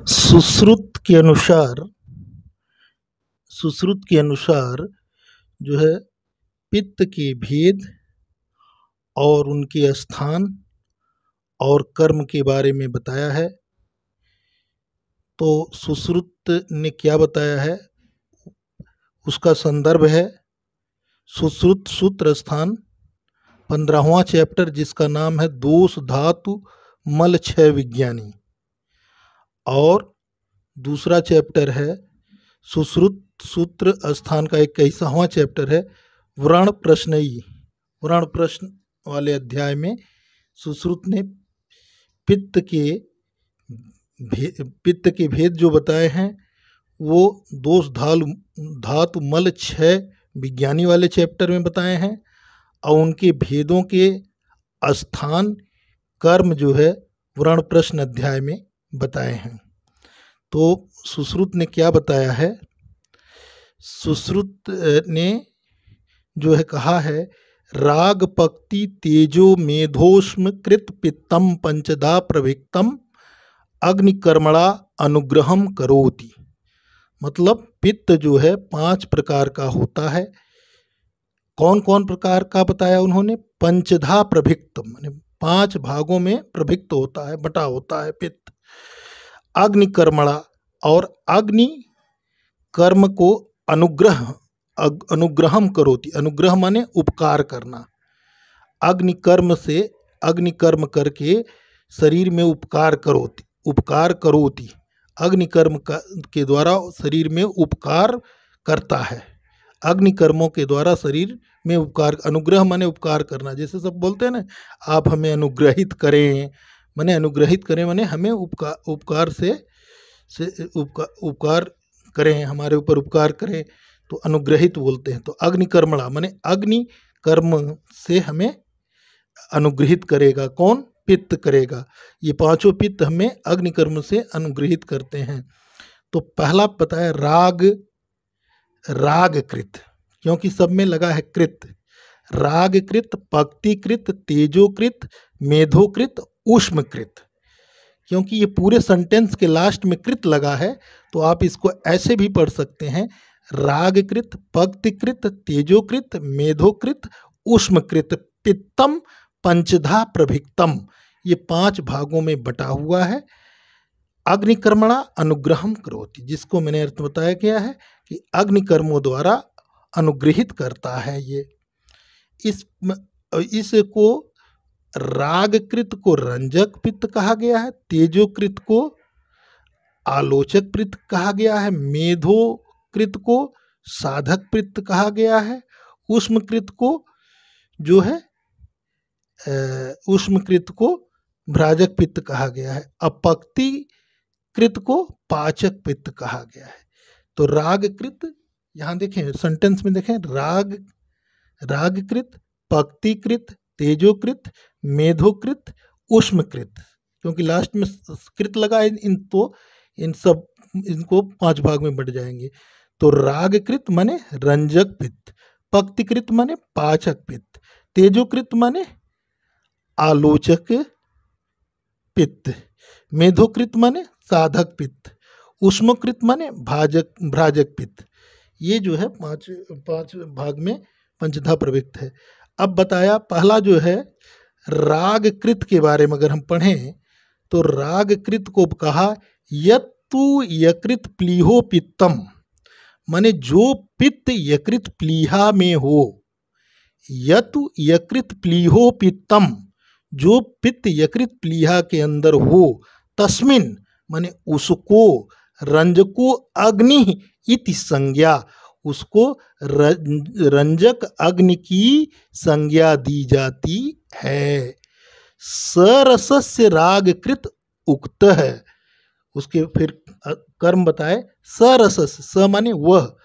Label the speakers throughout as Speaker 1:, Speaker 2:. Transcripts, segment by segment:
Speaker 1: सुश्रुत के अनुसार जो है पित्त के भेद और उनके स्थान और कर्म के बारे में बताया है। तो सुश्रुत ने क्या बताया है उसका संदर्भ है सुश्रुत सूत्र स्थान 15वां चैप्टर, जिसका नाम है दोष धातु मल क्षय विज्ञानी, और दूसरा चैप्टर है सुश्रुत सूत्र स्थान का 21वां चैप्टर है व्रण प्रश्नयी। व्रण प्रश्न वाले अध्याय में सुश्रुत ने पित्त के भेद जो बताए हैं वो दोष धातु मल क्षय विज्ञानी वाले चैप्टर में बताए हैं, और उनके भेदों के स्थान कर्म जो है व्रण प्रश्न अध्याय में बताए हैं। तो सुश्रुत ने क्या बताया है, सुश्रुत ने जो है कहा है राग पक्ति तेजो मेधोष्म कृत पित्तम पंचधा प्रभिक्तम अग्निकर्मणा अनुग्रहम करोति। मतलब पित्त जो है 5 प्रकार का होता है। कौन कौन प्रकार का बताया उन्होंने, पंचधा प्रभिक्तम माने 5 भागों में प्रभिक्त होता है, बटा होता है पित्त। अग्निकर्मणा, और अग्नि कर्म को अनुग्रहम करोति, अनुग्रह माने उपकार करना। अग्निकर्म करके शरीर में उपकार करोति, अग्निकर्म के द्वारा शरीर में उपकार करता है। अग्निकर्मों के द्वारा शरीर में उपकार, अनुग्रह माने उपकार करना। जैसे सब बोलते हैं ना, आप हमें अनुग्रहित करें, माने हमें उपकार करें, हमारे ऊपर उपकार करें, तो अनुग्रहित बोलते हैं। तो अग्निकर्मणा माने अग्नि कर्म से हमें अनुग्रहित करेगा। कौन? पित्त करेगा। ये 5 पित्त हमें अग्निकर्म से अनुग्रहित करते हैं। तो पहला बताया रागकृत, क्योंकि सब में लगा है कृत। रागकृत, पक्तिकृत, तेजोकृत, मेधोकृत, ऊष्मकृत। क्योंकि ये पूरे सेंटेंस के लास्ट में कृत लगा है, तो आप इसको ऐसे भी पढ़ सकते हैं रागकृत, पक्तिकृत, तेजोकृत, मेधोकृत, ऊष्मकृत, पित्तम पंचधा प्रभिक्तम। ये 5 भागों में बटा हुआ है। अग्निकर्मणा अनुग्रहम करोति, जिसको मैंने अर्थ बताया गया है कि अग्निकर्मों द्वारा अनुग्रहित करता है। ये इसको रागकृत को रंजक पित्त कहा गया है, तेजोकृत को आलोचक पित्त कहा गया है, मेधोकृत को साधक पित्त कहा गया है, ऊष्मकृत को जो है ऊष्मकृत को भ्राजक पित्त कहा गया है, अपक्तिकृत को पाचक पित्त कहा गया है। तो रागकृत, यहाँ देखें सेंटेंस में देखें, रागकृत, पक्तिकृत, तेजोकृत, मेधोकृत, ऊष्मकृत, क्योंकि लास्ट में कृत लगा है, इनको 5 भाग में बढ़ जाएंगे। तो रागकृत माने रंजक पित्त, पक्तिकृत माने पाचक पित्त, तेजोकृत माने आलोचक पित्त, मेधोकृत माने साधक पित्त, ऊष्मकृत माने भ्राजक पित्त। ये जो है 5 भाग में पंचधा प्रविक्त है। अब बताया पहला जो है रागकृत के बारे में अगर हम पढ़ें तो रागकृत को कहा यत्तु यकृत प्लीहो पित्तम, माने जो पित्त यकृत प्लीहा में हो। यतु यकृत प्लीहो पित्तम, जो पित्त यकृत प्लीहा के अंदर हो। तस्मिन माने उसको, रंजको अग्नि इति संज्ञा, उसको रंजक अग्नि की संज्ञा दी जाती है। सरसस्य रागकृत उक्त है। उसके फिर कर्म बताए, सरसस्य, स माने वह,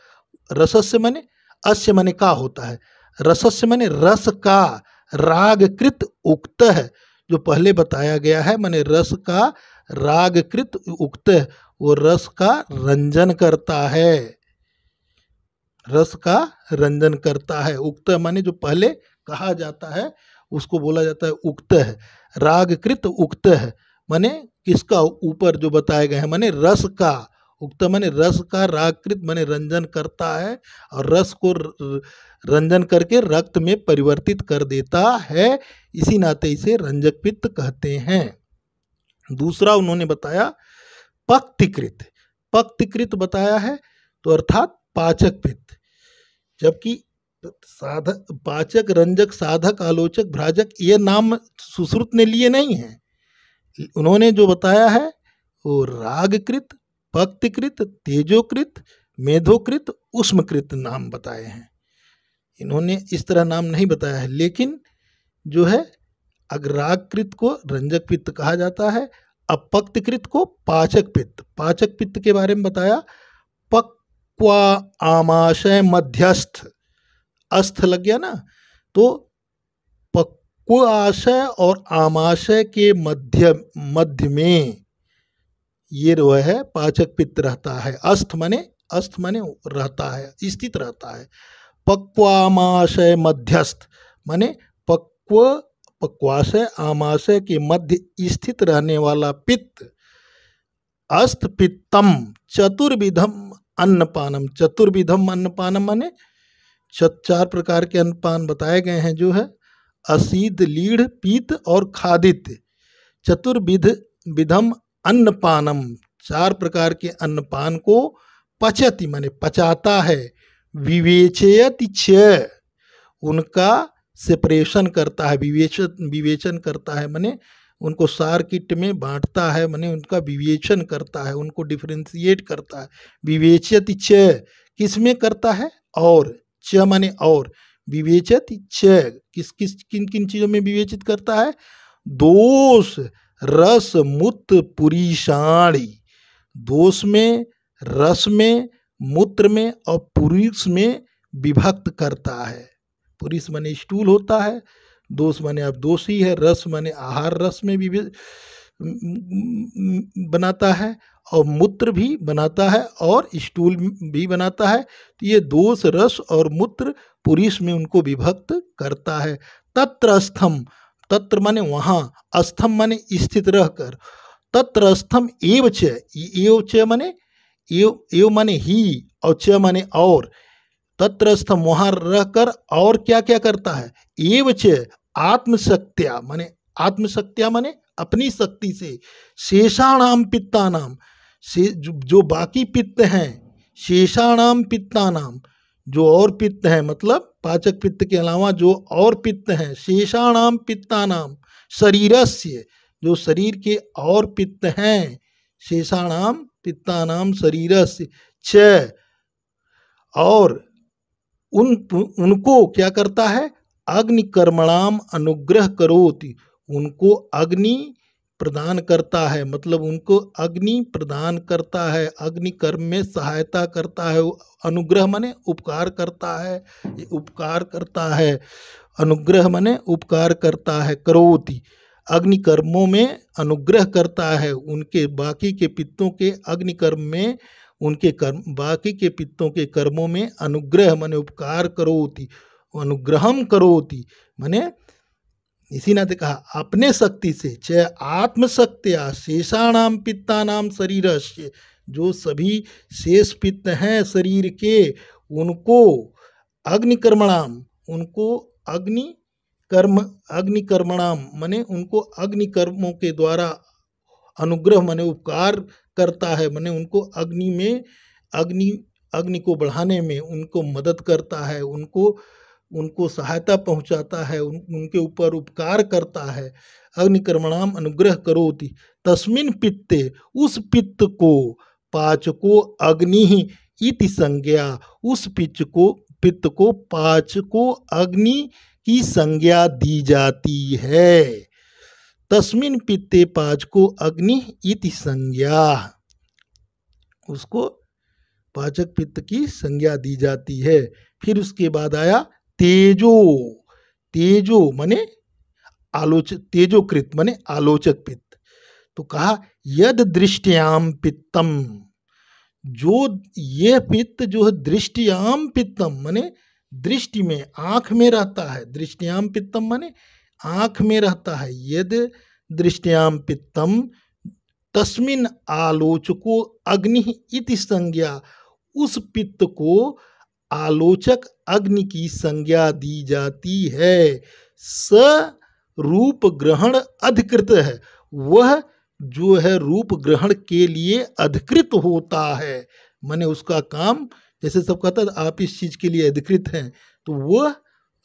Speaker 1: रसस्य माने अस्य माने का होता है, रसस्य माने रस का, रागकृत उक्त है, जो पहले बताया गया है, माने रस का रागकृत उक्त है, वो रस का रंजन करता है, रस का रंजन करता है। उक्त माने जो पहले कहा जाता है उसको बोला जाता है उक्त है। रागकृत उक्त है माने किसका ऊपर जो बताए गए हैं, माने रस का। उक्त माने रस का, रागकृत माने रंजन करता है और रस को रंजन करके रक्त में परिवर्तित कर देता है, इसी नाते इसे रंजक पित्त कहते हैं। दूसरा उन्होंने बताया पक्तिकृत। पक्तिकृत बताया है तो अर्थात पाचक पित्त। जबकि साधक, पाचक, रंजक, साधक, आलोचक, भ्राजक ये नाम सुश्रुत ने लिए नहीं हैं। उन्होंने जो बताया है वो रागकृत, पक्तिकृत, तेजोकृत, मेधोकृत, उष्मकृत नाम बताए हैं। इन्होंने इस तरह नाम नहीं बताया है। लेकिन जो है अग्राकृत को रंजक पित्त कहा जाता है, अपक्तकृत को पाचक पित्त। पाचक पित्त के बारे में बताया, पक्वा आमाशय मध्यस्थ, अस्थ लग गया ना, तो पक्वाशय और आमाशय के मध्य में ये जो है पाचक पित्त रहता है। अस्थ माने रहता है, स्थित रहता है। पक्वामाशय मध्यस्थ माने पक्वाशय आमाशय के मध्य स्थित रहने वाला पित्त। अस्त पित्तम चतुर्विधम अन्नपानम। चतुर्विधम अन्नपानम माने 4 प्रकार के अन्नपान बताए गए हैं, जो है असीद, लीढ़, पीत और खादित। चतुर्विधम अन्नपानम, 4 प्रकार के अन्नपान को पचति माने पचाता है, विवेचयति च उनका सेपरेशन करता है, विवेचन करता है, माने उनको सार किट में बांटता है, माने उनका विवेचन करता है, उनको डिफरेंशिएट करता है। विवेचयति च किस में करता है, और च माने और, विवेचयति च किन किन चीज़ों में विवेचित करता है, दोष, रस, मूत्र, पुरीषाणी। दोष में, रस में, मूत्र में और पुरीष में विभक्त करता है। पुरीष माने स्टूल होता है, दोष माने अब दोषी है, रस माने आहार रस में भी बनाता है, और मूत्र भी बनाता है और स्टूल भी बनाता है। तो ये दोष, रस और मूत्र पुरीष में उनको विभक्त करता है। तत्र स्थम, तत्र माने वहाँ, स्थम माने स्थित रहकर, तत्र स्थम एव च, एव च माने एव माने ही और च माने और। तत्र स्थम वहाँ रहकर और क्या क्या करता है, एव च आत्मशक्त्या माने, आत्मशक्त्या माने अपनी शक्ति से, शेषाणाम पित्तानाम से जो बाकी पित्त हैं, शेषाणाम पित्तानाम जो और पित्त हैं, मतलब पाचक पित्त के अलावा जो और पित्त हैं, शेषाणाम पित्तानाम शरीरस्य जो शरीर के और पित्त हैं, शेषाणाम पित्तानाम शरीरस्य च और उनको क्या करता है, अग्नि कर्मणाम अनुग्रह करोति, उनको अग्नि प्रदान करता है, मतलब उनको अग्नि प्रदान करता है, अग्नि कर्म में सहायता करता है। अनुग्रह माने उपकार करता है, ये उपकार करता है, अनुग्रह माने उपकार करता है, करोति अग्नि कर्मों में अनुग्रह करता है, उनके बाकी के पित्तों के अग्नि कर्म में, उनके कर्म बाकी के पित्तों के कर्मों में अनुग्रह माने उपकार करोति, अनुग्रहम करोति माने इसी नाते कहा अपने शक्ति से, च आत्मशक्त्या शेषाणाम पित्तानाम शरीरस्य, जो सभी शेष पित्त हैं शरीर के, उनको अग्निकर्मणाम, उनको अग्निकर्मणाम माने उनको अग्नि कर्मों के द्वारा अनुग्रह माने उपकार करता है, माने उनको अग्नि में अग्नि को बढ़ाने में उनको मदद करता है, उनको सहायता पहुंचाता है, उनके ऊपर उपकार करता है। अग्निकर्मणाम अनुग्रह करोति तस्मिन् पित्ते, उस पित्त को पाचको अग्नि इति संज्ञा, उस पित्त को पाचको अग्नि की संज्ञा दी जाती है। तस्मिन् पित्ते पाचको अग्नि इति संज्ञा, उसको पाचक पित्त की संज्ञा दी जाती है। फिर उसके बाद आया तेजो, तेजो माने तेजोकृत माने आलोचक पित्त। तो कहा यद दृष्टियाम पित्तम, जो ये पित्त जो है दृष्टियाम पित्तम माने दृष्टि में, आँख में रहता है, दृष्टियाम पित्तम माने आँख में रहता है। यद दृष्टियाम पित्तम, तस्मिन आलोचको अग्नि इति संज्ञा, उस पित्त को आलोचक अग्नि की संज्ञा दी जाती है। स रूप ग्रहण अधिकृत है, वह जो है रूप ग्रहण के लिए अधिकृत होता है। माने उसका काम, जैसे सब कहता है आप इस चीज के लिए अधिकृत हैं, तो वह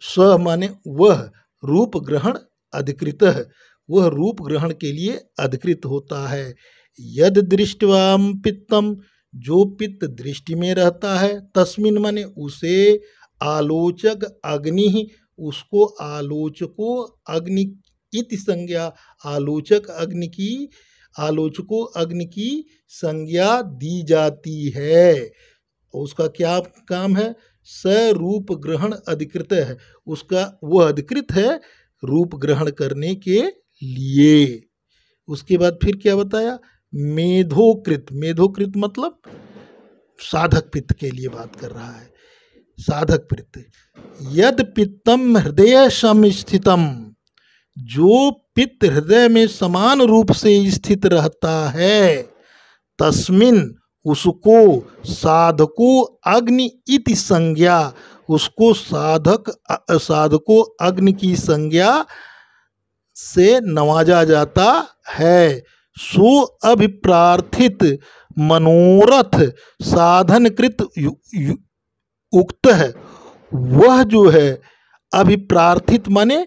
Speaker 1: स माने वह रूप ग्रहण अधिकृत है, वह रूप ग्रहण के लिए अधिकृत होता है। यद दृष्टवाम पित्तम, जो पित्त दृष्टि में रहता है, तस्मिन माने उसे, आलोचक अग्नि, उसको आलोचको अग्नि इति संज्ञा, आलोचको अग्नि की संज्ञा दी जाती है। उसका क्या काम है? स रूप ग्रहण अधिकृत है, उसका वह अधिकृत है रूप ग्रहण करने के लिए। उसके बाद फिर क्या बताया? मेधोकृत, मेधोकृत मतलब साधक पित्त के लिए बात कर रहा है, साधक पित्त। यद पित्तम हृदय समस्थितम, जो पित्त हृदय में समान रूप से स्थित रहता है, तस्मिन उसको साधको अग्नि इति संज्ञा, उसको साधको अग्नि की संज्ञा से नवाजा जाता है। सो अभिप्रार्थित मनोरथ साधनकृत उक्त है, वह जो है अभिप्रार्थित माने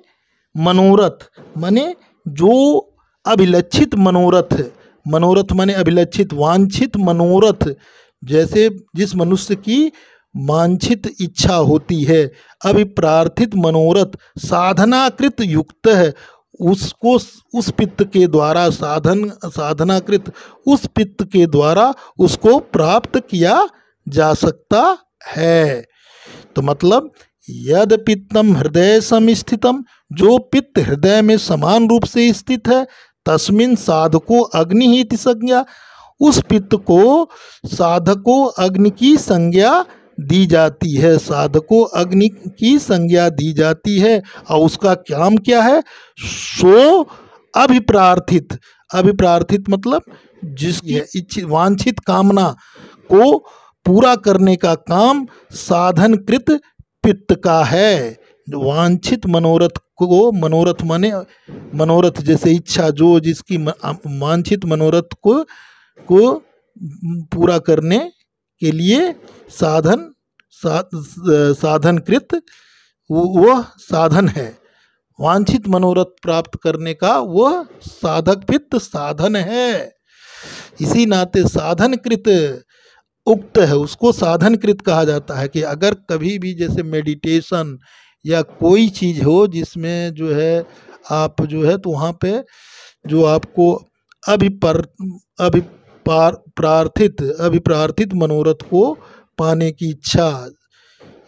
Speaker 1: मनोरथ, माने जो अभिलक्षित मनोरथ, मनोरथ माने अभिलक्षित वांछित मनोरथ, जैसे जिस मनुष्य की वांछित इच्छा होती है, अभिप्रार्थित मनोरथ साधनाकृत युक्त है, उसको उस पित्त के द्वारा साधनाकृत उस पित्त के द्वारा उसको प्राप्त किया जा सकता है। तो मतलब यद पित्तम हृदय समस्थितम, जो पित्त हृदय में समान रूप से स्थित है, तस्मिन साधको अग्नि ही इति संज्ञा, उस पित्त को साधको अग्नि की संज्ञा दी जाती है, साधको अग्नि की संज्ञा दी जाती है। और उसका काम क्या है? सो अभिप्रार्थित, अभिप्रार्थित मतलब जिसकी वांछित कामना को पूरा करने का काम साधनकृत पित्त का है। वांछित मनोरथ को, मनोरथ माने मनोरथ जैसे इच्छा, जो जिसकी वांछित मनोरथ को पूरा करने के लिए साधनकृत वह साधन है, वांछित मनोरथ प्राप्त करने का वह साधक पित्त साधन है। इसी नाते साधनकृत उक्त है, उसको साधनकृत कहा जाता है। कि अगर कभी भी जैसे मेडिटेशन या कोई चीज़ हो जिसमें जो है आप जो है, तो वहाँ पे जो आपको अभिप्रार्थित मनोरथ को पाने की इच्छा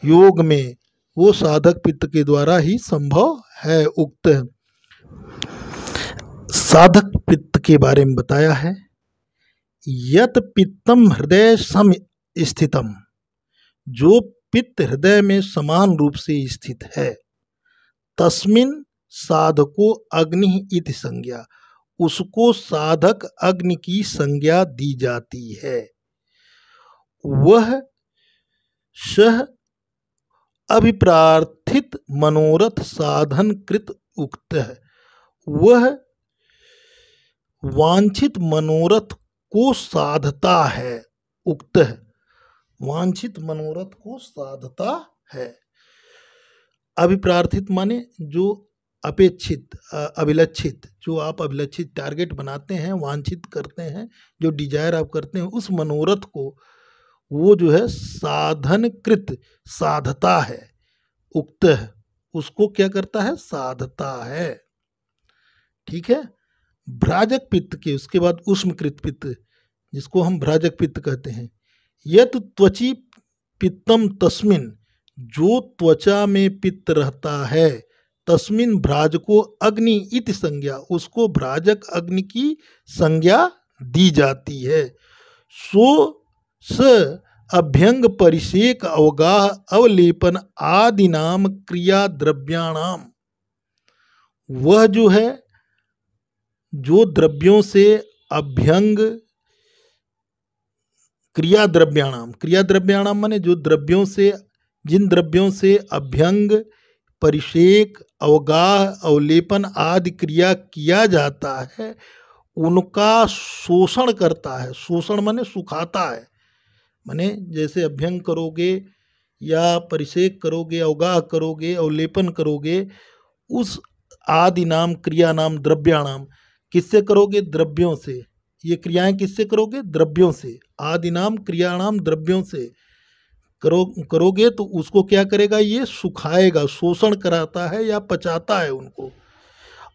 Speaker 1: योग में, वो साधक पित्त के द्वारा ही संभव है। उक्त साधक पित्त के बारे में बताया है। यत पित्तम हृदय सम स्थितम, जो पित्त हृदय में समान रूप से स्थित है, तस्मिन साधको अग्नि इति संज्ञा, उसको साधक अग्नि की संज्ञा दी जाती है। वह सह अभिप्रार्थित मनोरथ साधनकृत उक्त है, वह वांछित मनोरथ को साधता है। उक्त है, वांछित मनोरथ को साधता है। अभिप्रार्थित माने जो अपेक्षित, अभिलक्षित, जो आप अभिलक्षित टारगेट बनाते हैं, वांछित करते हैं, जो डिजायर आप करते हैं, उस मनोरथ को वो जो है साधनकृत साधता है। उक्त है, उसको क्या करता है? साधता है। ठीक है। भ्राजक पित्त के उसके बाद उष्मकृत पित्त, जिसको हम भ्राजक पित्त कहते हैं। यत त्वची पित्तम तस्मिन, जो त्वचा में पित्त रहता है, तस्मिन भ्राजको अग्नि इति संज्ञा, उसको भ्राजक अग्नि की संज्ञा दी जाती है। सो स अभ्यंग परिषेक अवगाह अवलेपन आदि नाम क्रिया द्रव्याणाम, वह जो है जो द्रव्यों से अभ्यंग क्रिया द्रव्याणाम, क्रिया द्रव्याणाम माने जो द्रव्यों से, जिन द्रव्यों से अभ्यंग, परिषेक, अवगाह, अवलेपन आदि क्रिया किया जाता है, उनका शोषण करता है। शोषण माने सुखाता है, माने जैसे अभ्यंग करोगे या परिषेक करोगे, अवगाह करोगे, अवलेपन करोगे, उस आदि नाम क्रिया नाम द्रव्याणाम, किससे करोगे? द्रव्यों से। ये क्रियाएं किससे करोगे? द्रव्यों से। आदि नाम क्रियाणाम द्रव्यों से करोगे तो उसको क्या करेगा? ये सुखाएगा, शोषण कराता है या पचाता है उनको।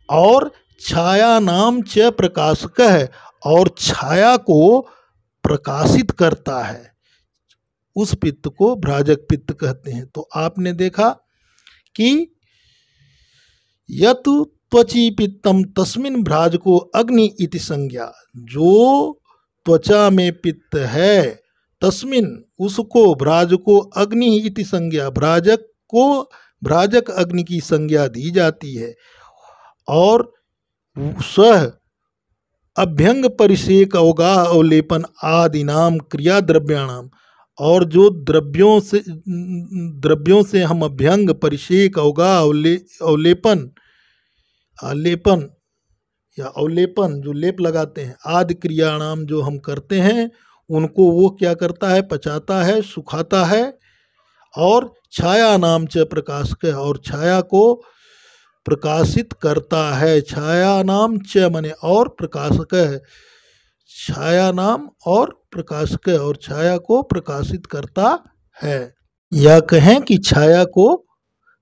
Speaker 1: और छाया नाम च प्रकाशक है, और छाया को प्रकाशित करता है। उस पित्त को भ्राजक पित्त कहते हैं। तो आपने देखा कि यत त्वची पित्तम तस्मिन भ्राजको अग्नि इति संज्ञा, जो त्वचा में पित्त है, तस्मिन उसको, भ्राजको अग्नि इति संज्ञा, भ्राजक को भ्राजक अग्नि की संज्ञा दी जाती है। और सह अभ्यंग परिषेक अवगाह अवलेपन आदि नाम क्रिया द्रव्याणाम, और जो द्रव्यों से हम अभ्यंग, परिषेक, अवगाह, अवलेपन, लेपन या अवलेपन जो लेप लगाते हैं, आदि क्रियाणाम जो हम करते हैं, उनको वो क्या करता है? पचाता है, सुखाता है। और छाया नाम च प्रकाशक, और छाया को प्रकाशित करता है। छाया नाम च मने और, प्रकाशक है, छाया नाम और प्रकाशक, और छाया को प्रकाशित करता है। या कहें कि छाया को,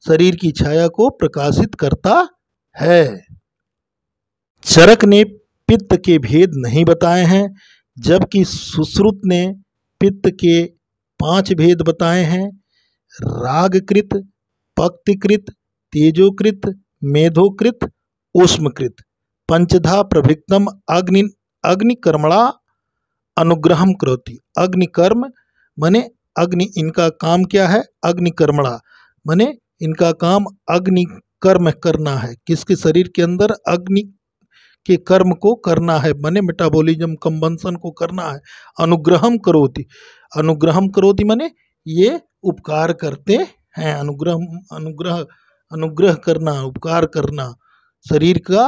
Speaker 1: शरीर की छाया को प्रकाशित करता है। चरक ने पित्त के भेद नहीं बताए हैं, जबकि सुश्रुत ने पित्त के 5 भेद बताए हैं। रागकृत, पक्तिकृत, तेजोकृत, मेधोकृत, ऊष्मकृत, पंचधा प्रभिक्तम अग्निकर्मणा अनुग्रहम करोति। अग्निकर्म माने अग्नि, इनका काम क्या है? अग्निकर्मणा माने इनका काम अग्नि कर्म करना है। किसके शरीर के अंदर? अग्नि के कर्म को करना है, माने मेटाबॉलिज्म, कंबंशन को करना है। अनुग्रहम करोति, अनुग्रहम करोति माने ये उपकार करते हैं। अनुग्रह करना, उपकार करना, शरीर का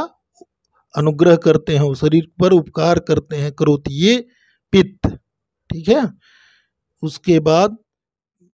Speaker 1: अनुग्रह करते हैं, शरीर पर उपकार करते हैं। करोति, ये पित्त। ठीक है। उसके बाद